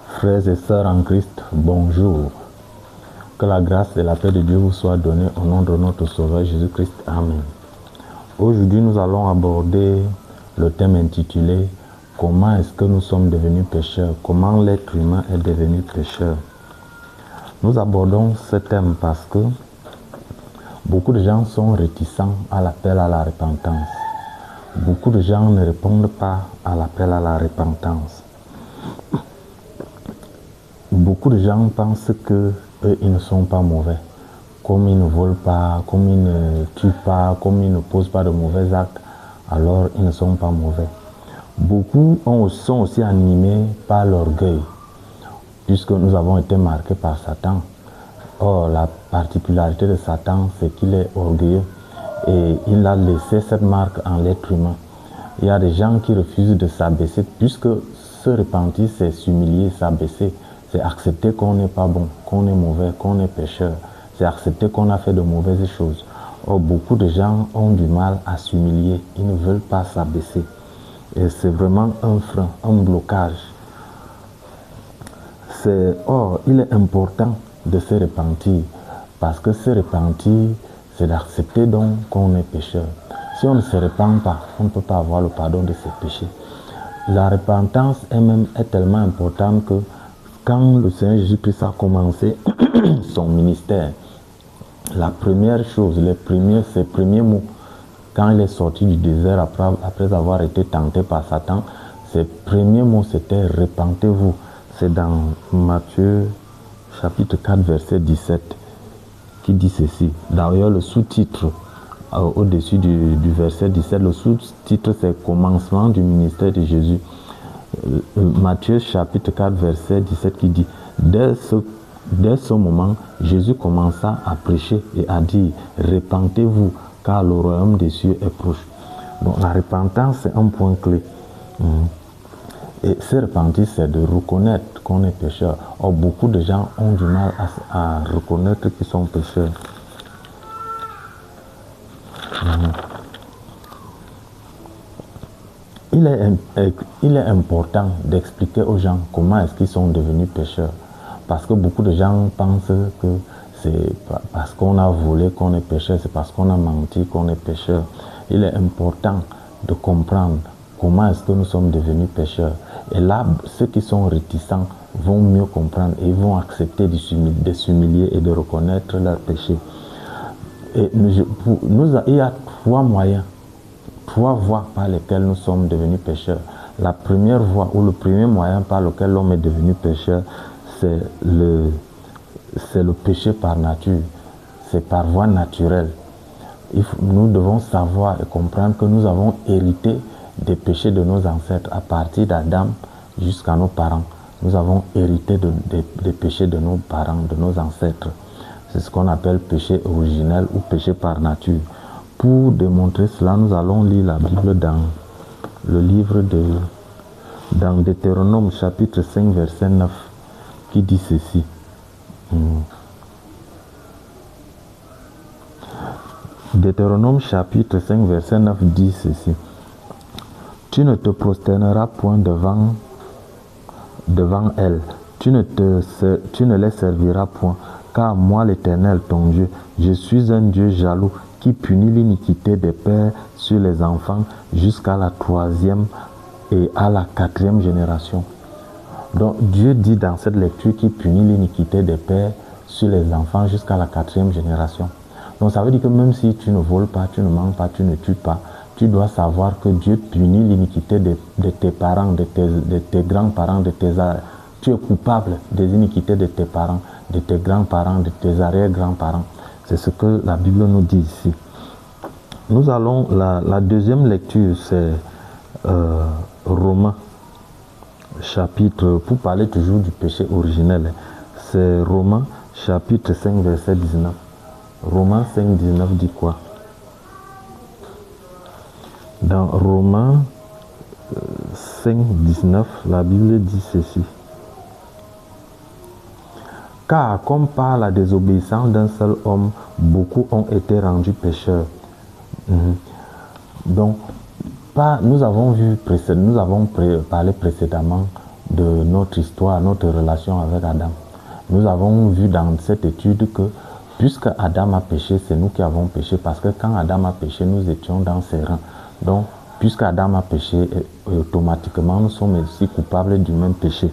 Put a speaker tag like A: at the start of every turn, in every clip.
A: Frères et sœurs en Christ, bonjour. Que la grâce et la paix de Dieu vous soient données au nom de notre Sauveur Jésus-Christ. Amen. Aujourd'hui, nous allons aborder le thème intitulé « Comment est-ce que nous sommes devenus pécheurs? Comment l'être humain est devenu pécheur ?» Nous abordons ce thème parce que beaucoup de gens sont réticents à l'appel à la repentance. Beaucoup de gens ne répondent pas à l'appel à la repentance. Beaucoup de gens pensent que eux, ils ne sont pas mauvais. Comme ils ne volent pas, comme ils ne tuent pas, comme ils ne posent pas de mauvais actes, alors ils ne sont pas mauvais. Beaucoup sont aussi animés par l'orgueil, puisque nous avons été marqués par Satan. Or, la particularité de Satan, c'est qu'il est orgueilleux et il a laissé cette marque en l'être humain. Il y a des gens qui refusent de s'abaisser, puisque se repentir, c'est s'humilier, s'abaisser. C'est accepter qu'on n'est pas bon, qu'on est mauvais, qu'on est pécheur. C'est accepter qu'on a fait de mauvaises choses. Or, beaucoup de gens ont du mal à s'humilier. Ils ne veulent pas s'abaisser. Et c'est vraiment un frein, un blocage. Or, il est important de se repentir. Parce que se repentir, c'est d'accepter donc qu'on est pécheur. Si on ne se repent pas, on ne peut pas avoir le pardon de ses péchés. La repentance elle-même est tellement importante que quand le Seigneur Jésus-Christ a commencé son ministère, la première chose, ses premiers mots, quand il est sorti du désert après avoir été tenté par Satan, ses premiers mots c'était « Repentez-vous ». C'est dans Matthieu chapitre 4 verset 17 qui dit ceci. D'ailleurs le sous-titre au-dessus du verset 17, le sous-titre c'est « Commencement du ministère de Jésus ». Matthieu chapitre 4 verset 17 qui dit dès ce moment, Jésus commença à prêcher et à dire « Repentez-vous, car le royaume des cieux est proche ». Donc la repentance, c'est un point clé. Et se repentir, c'est de reconnaître qu'on est pécheur. Or, beaucoup de gens ont du mal à reconnaître qu'ils sont pécheurs. Il est important d'expliquer aux gens comment est-ce qu'ils sont devenus pécheurs. Parce que beaucoup de gens pensent que c'est parce qu'on a volé qu'on est pécheur, c'est parce qu'on a menti qu'on est pécheur. Il est important de comprendre comment est-ce que nous sommes devenus pécheurs. Et là, ceux qui sont réticents vont mieux comprendre et vont accepter de s'humilier et de reconnaître leurs péchés. Et il y a trois moyens. Trois voies par lesquelles nous sommes devenus pécheurs. La première voie ou le premier moyen par lequel l'homme est devenu pécheur, c'est le péché par nature. C'est par voie naturelle. Nous devons savoir et comprendre que nous avons hérité des péchés de nos ancêtres à partir d'Adam jusqu'à nos parents. Nous avons hérité des péchés de nos parents, de nos ancêtres. C'est ce qu'on appelle péché originel ou péché par nature. Pour démontrer cela, nous allons lire la Bible dans le livre dans Deutéronome chapitre 5 verset 9 qui dit ceci. Deutéronome chapitre 5 verset 9 dit ceci. Tu ne te prosterneras point devant elles, tu ne les serviras point, car moi l'Éternel ton Dieu, je suis un Dieu jaloux qui punit l'iniquité des pères sur les enfants jusqu'à la 3e et à la 4e génération. Donc Dieu dit dans cette lecture qu'il punit l'iniquité des pères sur les enfants jusqu'à la 4e génération. Donc ça veut dire que même si tu ne voles pas, tu ne mens pas, tu ne tues pas, tu dois savoir que Dieu punit l'iniquité de tes parents, de tes grands-parents, tu es coupable des iniquités de tes parents, de tes grands-parents, de tes arrière-grands-parents. C'est ce que la Bible nous dit ici. Nous allons, la deuxième lecture, c'est Romains, chapitre, pour parler toujours du péché originel, c'est Romains, chapitre 5, verset 19. Romains 5, 19 dit quoi? Dans Romains 5, 19, la Bible dit ceci. Car comme par la désobéissance d'un seul homme, beaucoup ont été rendus pécheurs. Donc, nous avons parlé précédemment de notre histoire, notre relation avec Adam. Nous avons vu dans cette étude que puisque Adam a péché, c'est nous qui avons péché, parce que quand Adam a péché, nous étions dans ses reins. Donc, puisque Adam a péché, automatiquement, nous sommes aussi coupables du même péché.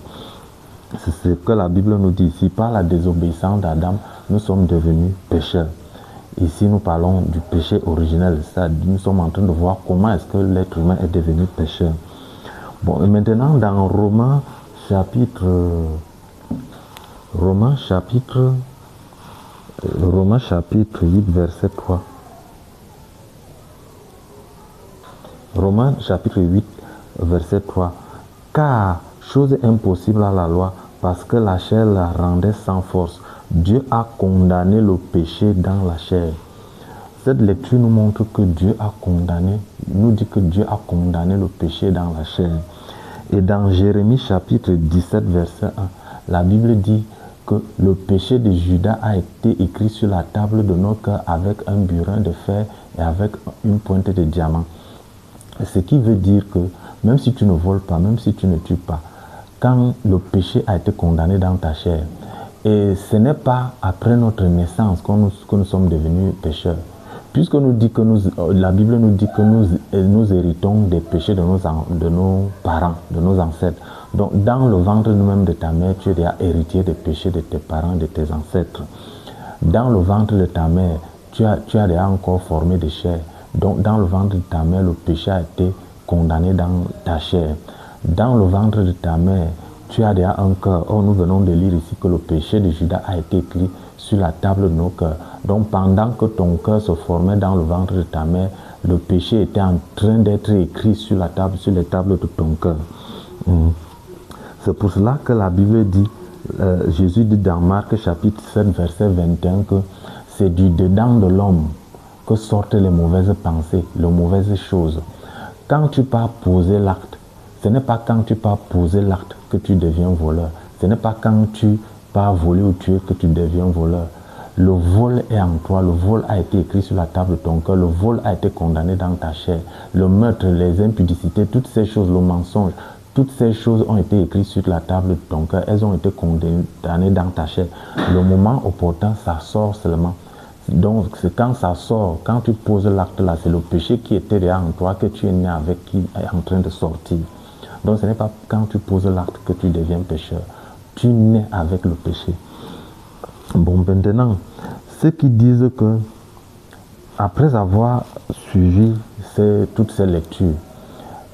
A: C'est ce que la Bible nous dit ici. Par la désobéissance d'Adam, nous sommes devenus pécheurs. Ici, nous parlons du péché originel. Nous sommes en train de voir comment est-ce que l'être humain est devenu pécheur. Bon, et maintenant, dans Romains chapitre 8, verset 3. Romains chapitre 8, verset 3. Car, chose impossible à la loi, parce que la chair la rendait sans force, Dieu a condamné le péché dans la chair. Cette lecture nous montre que Dieu a condamné, nous dit que Dieu a condamné le péché dans la chair. Et dans Jérémie chapitre 17, verset 1, la Bible dit que le péché de Judas a été écrit sur la table de nos cœurs avec un burin de fer et avec une pointe de diamant. Ce qui veut dire que même si tu ne voles pas, même si tu ne tues pas, quand le péché a été condamné dans ta chair, et ce n'est pas après notre naissance que nous sommes devenus pécheurs. Puisque la Bible nous dit que nous héritons des péchés de nos parents, de nos ancêtres. Donc, dans le ventre même de ta mère, tu es déjà héritier des péchés de tes parents, de tes ancêtres. Dans le ventre de ta mère, tu as déjà encore formé des chairs. Donc, dans le ventre de ta mère, le péché a été condamné dans ta chair. Dans le ventre de ta mère, tu as déjà un cœur. Oh, nous venons de lire ici que le péché de Judas a été écrit sur la table de nos cœurs. Donc, pendant que ton cœur se formait dans le ventre de ta mère, le péché était en train d'être écrit sur les tables de ton cœur. C'est pour cela que la Bible dit, Jésus dit dans Marc chapitre 7, verset 21, que c'est du dedans de l'homme que sortent les mauvaises pensées, les mauvaises choses. Quand tu pars poser l'acte, ce n'est pas quand tu pars poser l'acte que tu deviens voleur. Ce n'est pas quand tu pars voler ou tuer que tu deviens voleur. Le vol est en toi, le vol a été écrit sur la table de ton cœur, le vol a été condamné dans ta chair. Le meurtre, les impudicités, toutes ces choses, le mensonge, toutes ces choses ont été écrites sur la table de ton cœur, elles ont été condamnées dans ta chair. Le moment opportun, ça sort seulement. Donc, c'est quand ça sort, quand tu poses l'acte là, c'est le péché qui était déjà en toi, que tu es né avec, qui est en train de sortir. Donc, ce n'est pas quand tu poses l'acte que tu deviens pécheur. Tu nais avec le péché. Bon, maintenant, ceux qui disent que, après avoir suivi toutes ces lectures,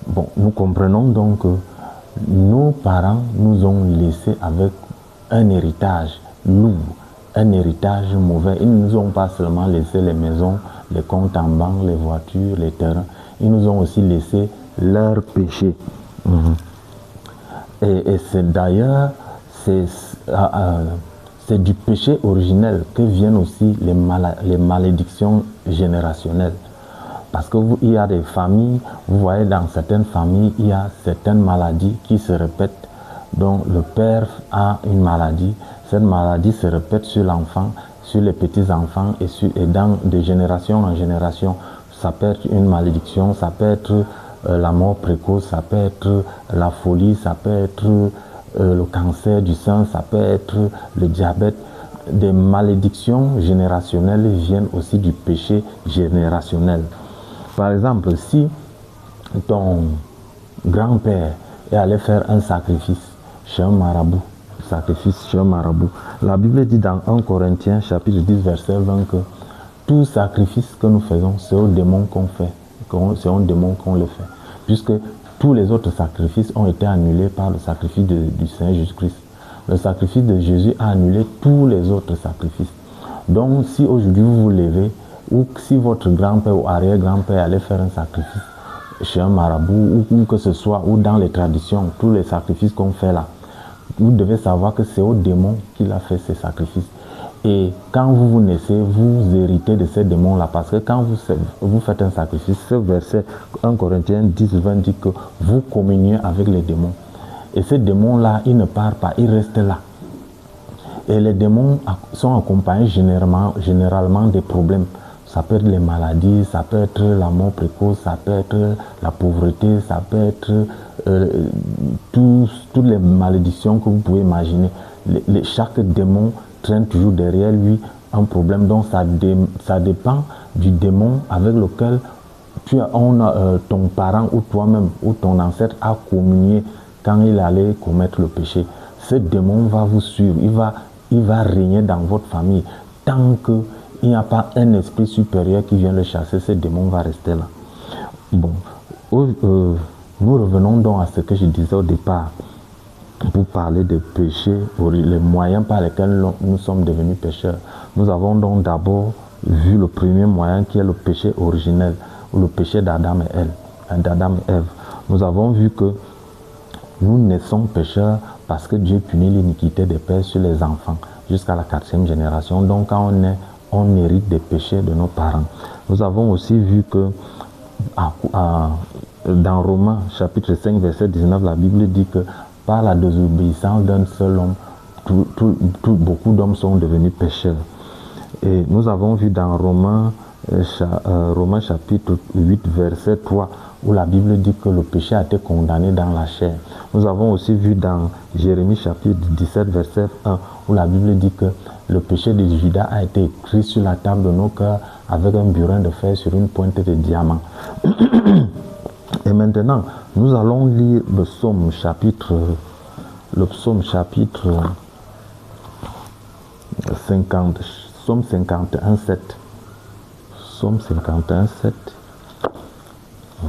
A: bon, nous comprenons donc que nos parents nous ont laissé avec un héritage lourd, un héritage mauvais. Ils ne nous ont pas seulement laissé les maisons, les comptes en banque, les voitures, les terrains. Ils nous ont aussi laissé leurs péchés. Et c'est d'ailleurs, c'est du péché originel que viennent aussi les malédictions générationnelles. Parce qu'il y a des familles, vous voyez dans certaines familles, il y a certaines maladies qui se répètent. Donc le père a une maladie, cette maladie se répète sur l'enfant, sur les petits-enfants et de génération en génération. Ça peut être une malédiction, ça peut être la mort précoce, ça peut être la folie, ça peut être le cancer du sein, ça peut être le diabète. Des malédictions générationnelles viennent aussi du péché générationnel. Par exemple, si ton grand-père est allé faire un sacrifice chez un marabout, la Bible dit dans 1 Corinthiens chapitre 10 verset 20 que tout sacrifice que nous faisons, c'est au démon qu'on fait, c'est au démon qu'on le fait, puisque tous les autres sacrifices ont été annulés par le sacrifice du Seigneur Jésus-Christ. Le sacrifice de Jésus a annulé tous les autres sacrifices. Donc, si aujourd'hui vous vous levez, ou si votre grand-père ou arrière-grand-père allait faire un sacrifice chez un marabout, ou que ce soit, ou dans les traditions, tous les sacrifices qu'on fait là, vous devez savoir que c'est au démon qu'il a fait ces sacrifices. Et quand vous naissez, vous héritez de ces démons-là, parce que quand vous faites un sacrifice, ce verset 1 Corinthiens 10, 20 dit que vous communiez avec les démons. Et ces démons-là, ils ne partent pas, ils restent là. Et les démons sont accompagnés généralement des problèmes. Ça peut être les maladies, ça peut être la mort précoce, ça peut être la pauvreté, ça peut être toutes les malédictions que vous pouvez imaginer. Chaque démon traîne toujours derrière lui un problème. Donc ça dépend du démon avec lequel ton parent ou toi-même ou ton ancêtre a communié quand il allait commettre le péché. Ce démon va vous suivre, il va régner dans votre famille. Tant qu'il n'y a pas un esprit supérieur qui vient le chasser, ce démon va rester là. Bon, nous revenons donc à ce que je disais au départ pour parler des péchés, les moyens par lesquels nous sommes devenus pécheurs. Nous avons donc d'abord vu le premier moyen qui est le péché originel, ou le péché d'Adam et Ève. Nous avons vu que nous naissons pécheurs parce que Dieu punit l'iniquité des pères sur les enfants jusqu'à la 4e génération. Donc quand on naît, on hérite des péchés de nos parents. Nous avons aussi vu que dans Romains chapitre 5 verset 19, la Bible dit que par la désobéissance d'un seul homme, beaucoup d'hommes sont devenus pécheurs. Et nous avons vu dans Romains chapitre 8 verset 3 où la Bible dit que le péché a été condamné dans la chair. Nous avons aussi vu dans Jérémie chapitre 17 verset 1 où la Bible dit que le péché de Judas a été écrit sur la table de nos cœurs avec un burin de fer sur une pointe de diamant. Et maintenant, nous allons lire le psaume chapitre 50, psaume 51, 7. Psaume 51, 7.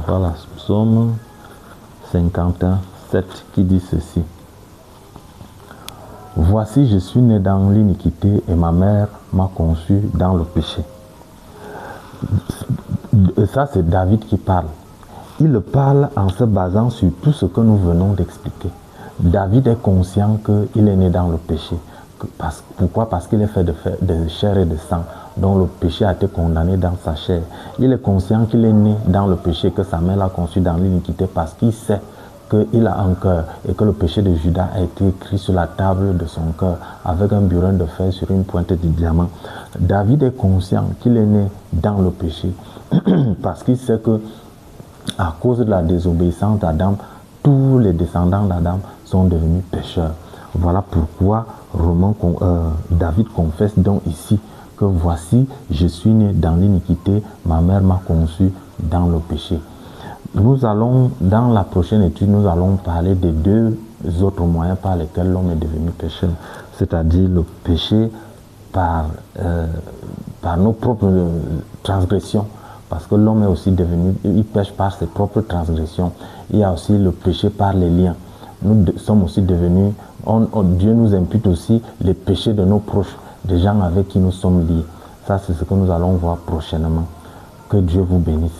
A: Voilà, psaume 51, 7 qui dit ceci. Voici, je suis né dans l'iniquité et ma mère m'a conçu dans le péché. Et ça, c'est David qui parle. Il parle en se basant sur tout ce que nous venons d'expliquer. David est conscient qu'il est né dans le péché. Pourquoi? Parce qu'il est fait de chair et de sang, dont le péché a été condamné dans sa chair. Il est conscient qu'il est né dans le péché, que sa mère l'a conçu dans l'iniquité, parce qu'il sait qu'il a un cœur et que le péché de Judas a été écrit sur la table de son cœur avec un burin de fer sur une pointe de diamant. David est conscient qu'il est né dans le péché parce qu'il sait que à cause de la désobéissance d'Adam, tous les descendants d'Adam sont devenus pécheurs. Voilà pourquoi David confesse donc ici que voici, je suis né dans l'iniquité, ma mère m'a conçu dans le péché. Nous allons, dans la prochaine étude, nous allons parler des deux autres moyens par lesquels l'homme est devenu pécheur, c'est-à-dire le péché par nos propres transgressions, parce que l'homme est aussi devenu, il pêche par ses propres transgressions. Il y a aussi le péché par les liens. Nous sommes aussi devenus, Dieu nous impute aussi les péchés de nos proches, des gens avec qui nous sommes liés. Ça, c'est ce que nous allons voir prochainement. Que Dieu vous bénisse.